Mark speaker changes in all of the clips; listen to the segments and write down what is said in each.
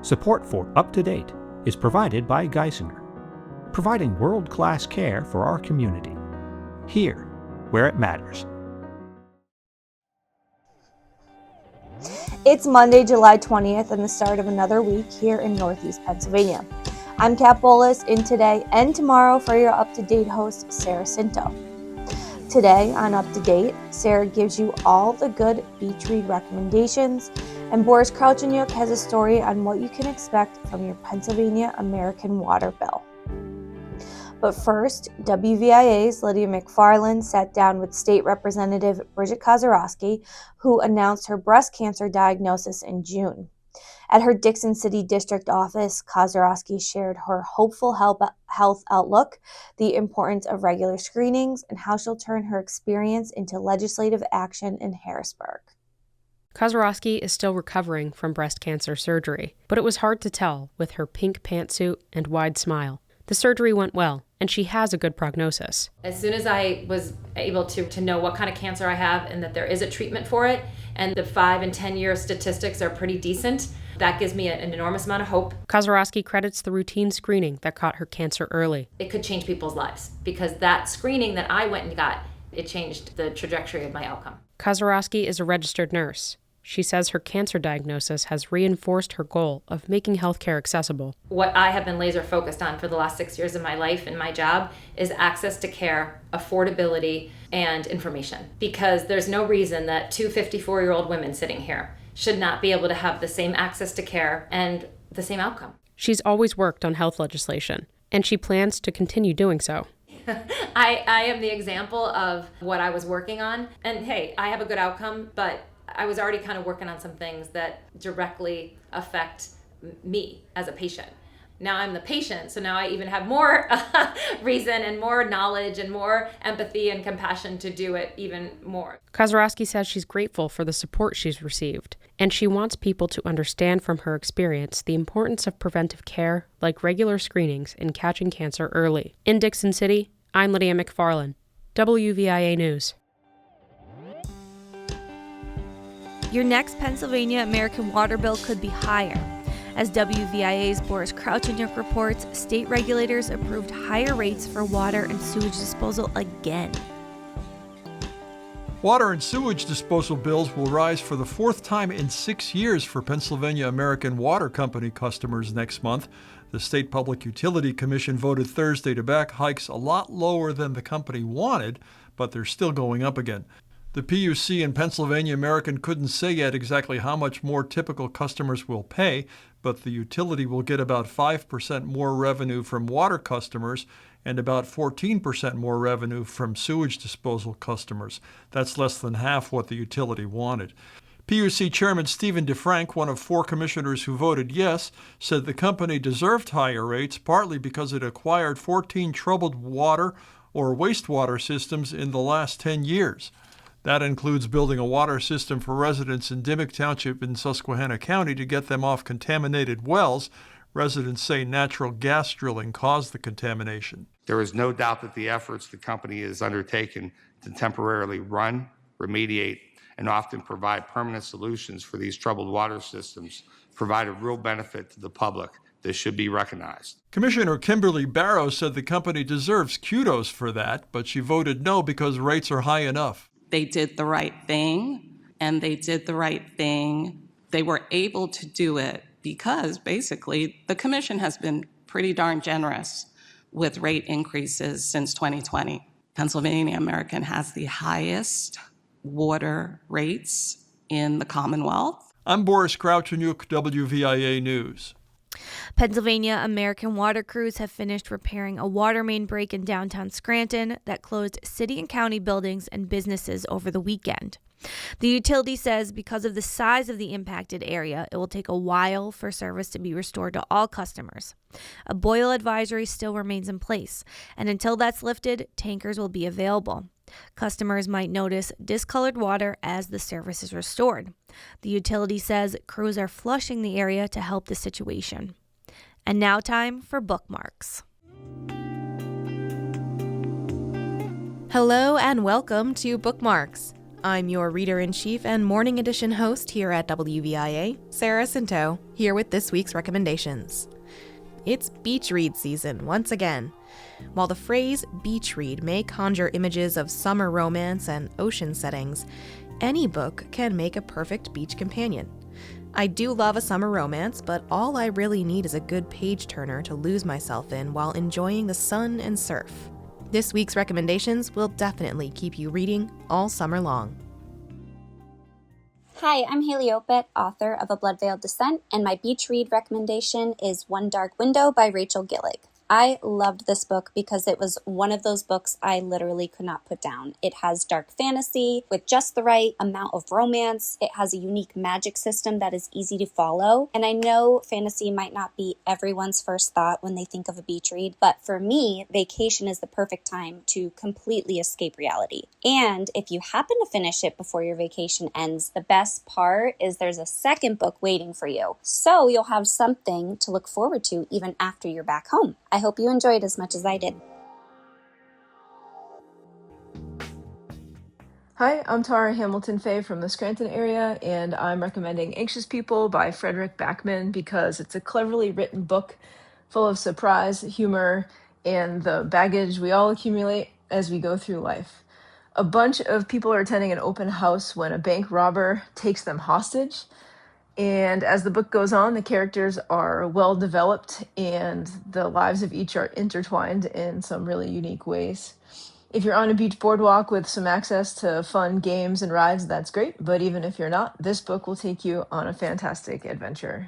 Speaker 1: Support for Up to Date is provided by Geisinger, providing world-class care for our community, here where it matters.
Speaker 2: It's Monday, July 20th, and the start of another week here in Northeast Pennsylvania. I'm Bolus, in today and tomorrow for your up-to-date host, Sarah Scinto. Today on Up to Date, Sarah gives you all the good beach read recommendations, and Borys Krawczeniuk has a story on what you can expect from your Pennsylvania American water bill. But first, WVIA's Lydia McFarlane sat down with State Representative Bridget Kosierowski, who announced her breast cancer diagnosis in June. At her Dixon City District office, Kosierowski shared her hopeful health outlook, the importance of regular screenings, and how she'll turn her experience into legislative action in Harrisburg.
Speaker 3: Kosierowski is still recovering from breast cancer surgery, but it was hard to tell with her pink pantsuit and wide smile. The surgery went well, and she has a good prognosis.
Speaker 4: As soon as I was able to know what kind of cancer I have and that there is a treatment for it, and the 5 and 10 year statistics are pretty decent, that gives me an enormous amount of hope.
Speaker 3: Kosierowski credits the routine screening that caught her cancer early.
Speaker 4: It could change people's lives because that screening that I went and got, it changed the trajectory of my outcome.
Speaker 3: Kosierowski is a registered nurse. She says her cancer diagnosis has reinforced her goal of making healthcare accessible.
Speaker 4: What I have been laser focused on for the last 6 years of my life and my job is access to care, affordability, and information. Because there's no reason that two 54-year-old women sitting here should not be able to have the same access to care and the same outcome.
Speaker 3: She's always worked on health legislation, and she plans to continue doing so.
Speaker 4: I am the example of what I was working on. And hey, I have a good outcome, but I was already kind of working on some things that directly affect me as a patient. Now I'm the patient, so now I even have more reason and more knowledge and more empathy and compassion to do it even more.
Speaker 3: Kosierowski says she's grateful for the support she's received, and she wants people to understand from her experience the importance of preventive care like regular screenings and catching cancer early. In Dixon City, I'm Lydia McFarlane, WVIA News.
Speaker 2: Your next Pennsylvania American water bill could be higher. As WVIA's Borys Krawczeniuk reports, state regulators approved higher rates for water and sewage disposal again.
Speaker 5: Water and sewage disposal bills will rise for the fourth time in 6 years for Pennsylvania American Water Company customers next month. The State Public Utility Commission voted Thursday to back hikes a lot lower than the company wanted, but they're still going up again. The PUC and Pennsylvania American couldn't say yet exactly how much more typical customers will pay, but the utility will get about 5% more revenue from water customers and about 14% more revenue from sewage disposal customers. That's less than half what the utility wanted. PUC Chairman Stephen DeFrank, one of 4 commissioners who voted yes, said the company deserved higher rates partly because it acquired 14 troubled water or wastewater systems in the last 10 years. That includes building a water system for residents in Dimock Township in Susquehanna County to get them off contaminated wells. Residents say natural gas drilling caused the contamination.
Speaker 6: There is no doubt that the efforts the company has undertaken to temporarily run, remediate, and often provide permanent solutions for these troubled water systems provide a real benefit to the public. This should be recognized.
Speaker 5: Commissioner Kimberly Barrow said the company deserves kudos for that, but she voted no because rates are high enough.
Speaker 7: They did the right thing, and they did the right thing. They were able to do it because basically the commission has been pretty darn generous with rate increases since 2020. Pennsylvania American has the highest water rates in the Commonwealth.
Speaker 5: I'm Borys Krawczeniuk, WVIA News.
Speaker 2: Pennsylvania American water crews have finished repairing a water main break in downtown Scranton that closed city and county buildings and businesses over the weekend. The utility says because of the size of the impacted area, it will take a while for service to be restored to all customers. A boil advisory still remains in place, and until that's lifted, tankers will be available. Customers might notice discolored water as the service is restored. The utility says crews are flushing the area to help the situation. And now time for bookmarks.
Speaker 8: Hello and welcome to Bookmarks. I'm your reader-in-chief and morning edition host here at WVIA, Sarah Scinto, here with this week's recommendations. It's beach read season once again. While the phrase beach read may conjure images of summer romance and ocean settings, any book can make a perfect beach companion. I do love a summer romance, but all I really need is a good page-turner to lose myself in while enjoying the sun and surf. This week's recommendations will definitely keep you reading all summer long.
Speaker 9: Hi, I'm Haley Opet, author of A Blood-Veiled Descent, and my beach read recommendation is One Dark Window by Rachel Gillig. I loved this book because it was one of those books I literally could not put down. It has dark fantasy with just the right amount of romance. It has a unique magic system that is easy to follow. And I know fantasy might not be everyone's first thought when they think of a beach read, but for me, vacation is the perfect time to completely escape reality. And if you happen to finish it before your vacation ends, the best part is there's a second book waiting for you. So you'll have something to look forward to even after you're back home. I hope you enjoyed as much as I did.
Speaker 10: Hi, I'm Tara Hamilton-Fay from the Scranton area, and I'm recommending Anxious People by Frederick Backman because it's a cleverly written book full of surprise, humor, and the baggage we all accumulate as we go through life. A bunch of people are attending an open house when a bank robber takes them hostage. And as the book goes on, the characters are well developed and the lives of each are intertwined in some really unique ways. If you're on a beach boardwalk with some access to fun games and rides, that's great. But even if you're not, this book will take you on a fantastic adventure.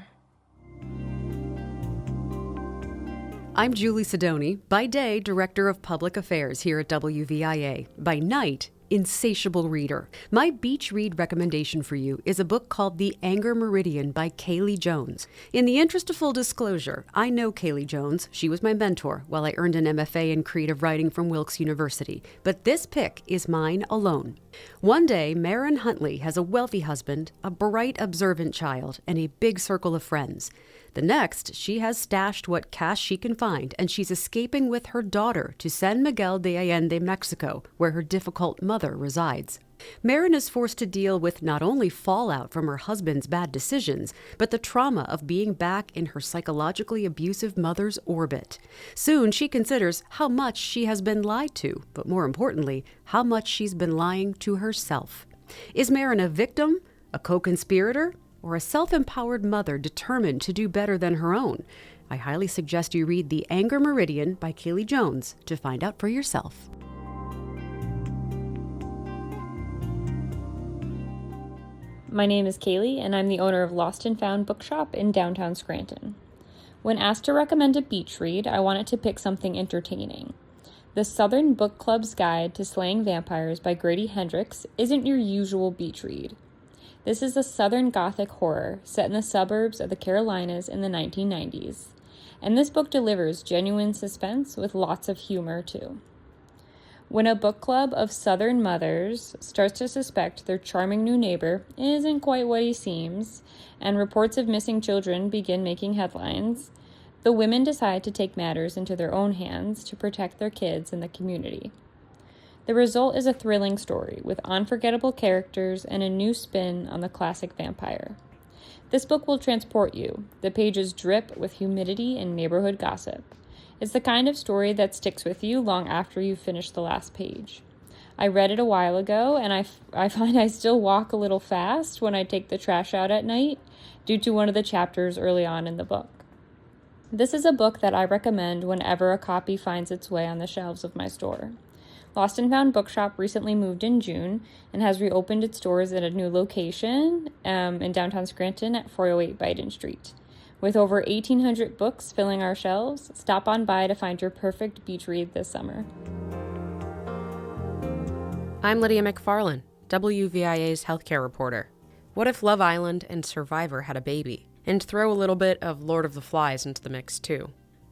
Speaker 11: I'm Julie Sidoni, by day, Director of Public Affairs here at WVIA. By night, insatiable reader. My beach read recommendation for you is a book called The Anger Meridian by Kaylee Jones. In the interest of full disclosure, I know Kaylee Jones. She was my mentor while I earned an MFA in creative writing from Wilkes University. But this pick is mine alone. One day, Maren Huntley has a wealthy husband, a bright, observant child, and a big circle of friends. The next, she has stashed what cash she can find, and she's escaping with her daughter to San Miguel de Allende, Mexico, where her difficult mother resides. Maren is forced to deal with not only fallout from her husband's bad decisions, but the trauma of being back in her psychologically abusive mother's orbit. Soon, she considers how much she has been lied to, but more importantly, how much she's been lying to herself. Is Maren a victim, a co-conspirator, or a self-empowered mother determined to do better than her own? I highly suggest you read The Anger Meridian by Kaylee Jones to find out for yourself.
Speaker 12: My name is Kaylee, and I'm the owner of Lost and Found Bookshop in downtown Scranton. When asked to recommend a beach read, I wanted to pick something entertaining. The Southern Book Club's Guide to Slaying Vampires by Grady Hendrix isn't your usual beach read. This is a Southern Gothic horror set in the suburbs of the Carolinas in the 1990s. And this book delivers genuine suspense with lots of humor, too. When a book club of Southern mothers starts to suspect their charming new neighbor isn't quite what he seems, and reports of missing children begin making headlines, the women decide to take matters into their own hands to protect their kids and the community. The result is a thrilling story with unforgettable characters and a new spin on the classic vampire. This book will transport you. The pages drip with humidity and neighborhood gossip. It's the kind of story that sticks with you long after you've finished the last page. I read it a while ago, and I find I still walk a little fast when I take the trash out at night due to one of the chapters early on in the book. This is a book that I recommend whenever a copy finds its way on the shelves of my store. Lost and Found Bookshop recently moved in June and has reopened its doors at a new location in downtown Scranton at 408 Biden Street. With over 1,800 books filling our shelves, stop on by to find your perfect beach read this summer.
Speaker 3: I'm Lydia McFarlane, WVIA's healthcare reporter. What if Love Island and Survivor had a baby? And throw a little bit of Lord of the Flies into the mix, too.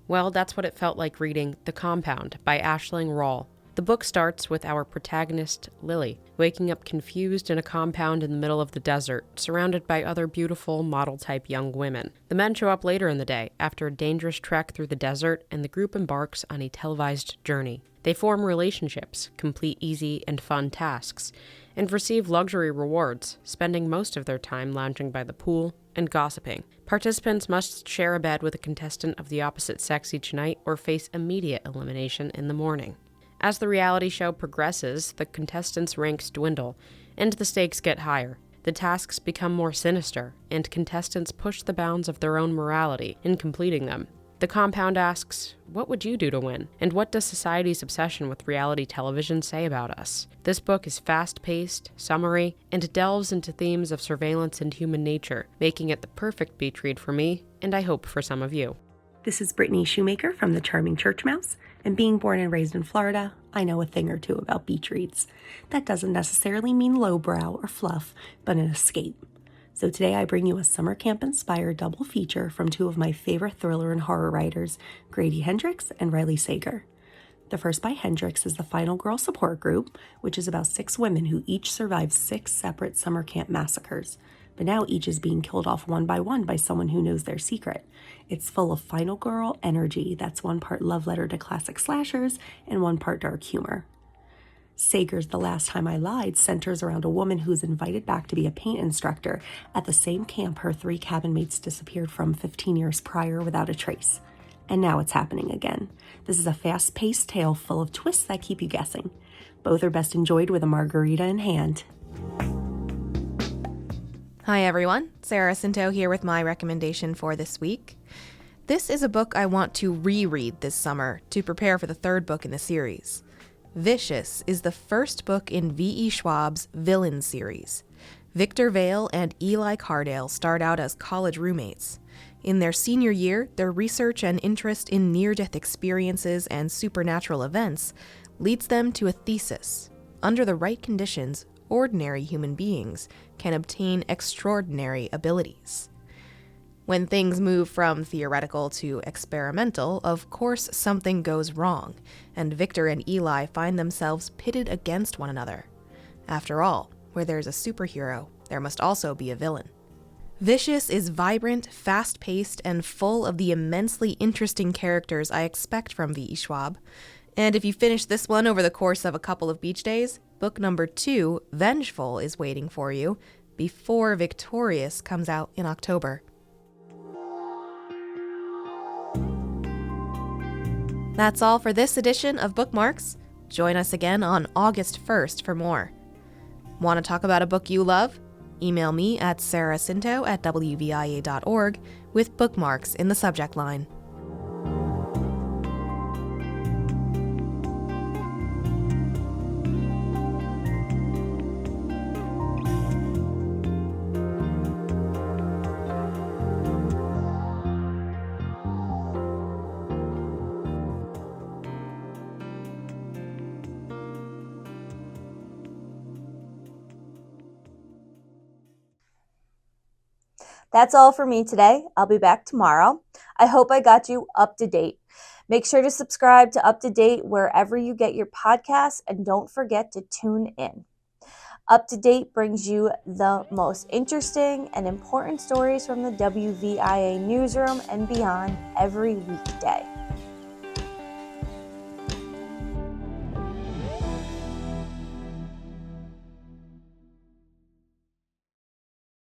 Speaker 3: Well, that's what it felt like reading The Compound by Aisling Rawle. The book starts with our protagonist, Lily, waking up confused in a compound in the middle of the desert, surrounded by other beautiful, model-type young women. The men show up later in the day, after a dangerous trek through the desert, and the group embarks on a televised journey. They form relationships, complete easy and fun tasks, and receive luxury rewards, spending most of their time lounging by the pool and gossiping. Participants must share a bed with a contestant of the opposite sex each night or face immediate elimination in the morning. As the reality show progresses, the contestants' ranks dwindle, and the stakes get higher. The tasks become more sinister, and contestants push the bounds of their own morality in completing them. The compound asks, what would you do to win? And what does society's obsession with reality television say about us? This book is fast-paced, summary, and delves into themes of surveillance and human nature, making it the perfect beach read for me, and I hope for some of you.
Speaker 13: This is Brittany Shoemaker from the Charming Church Mouse, and being born and raised in Florida, I know a thing or two about beach reads. That doesn't necessarily mean lowbrow or fluff, but an escape. So today I bring you a summer camp-inspired double feature from two of my favorite thriller and horror writers, Grady Hendrix and Riley Sager. The first by Hendrix is the Final Girl Support Group, which is about 6 women who each survived 6 separate summer camp massacres. But now each is being killed off one by someone who knows their secret. It's full of Final Girl energy that's one part love letter to classic slashers and one part dark humor. Sager's The Last Time I Lied centers around a woman who's invited back to be a paint instructor at the same camp her 3 cabin mates disappeared from 15 years prior without a trace. And now it's happening again. This is a fast-paced tale full of twists that keep you guessing. Both are best enjoyed with a margarita in hand.
Speaker 8: Hi everyone, Sarah Scinto here with my recommendation for this week. This is a book I want to reread this summer to prepare for the 3rd book in the series. Vicious is the first book in V.E. Schwab's Villain series. Victor Vale and Eli Cardale start out as college roommates. In their senior year, their research and interest in near-death experiences and supernatural events leads them to a thesis. Under the right conditions, ordinary human beings can obtain extraordinary abilities. When things move from theoretical to experimental, of course something goes wrong, and Victor and Eli find themselves pitted against one another. After all, where there's a superhero, there must also be a villain. Vicious is vibrant, fast-paced, and full of the immensely interesting characters I expect from V.E. Schwab. And if you finish this one over the course of a couple of beach days, book number 2, Vengeful, is waiting for you before Victorious comes out in October. That's all for this edition of Bookmarks. Join us again on August 1st for more. Want to talk about a book you love? Email me at sarahsinto@wvia.org with bookmarks in the subject line.
Speaker 2: That's all for me today. I'll be back tomorrow. I hope I got you up to date. Make sure to subscribe to Up to Date wherever you get your podcasts, and don't forget to tune in. Up to Date brings you the most interesting and important stories from the WVIA Newsroom and beyond every weekday.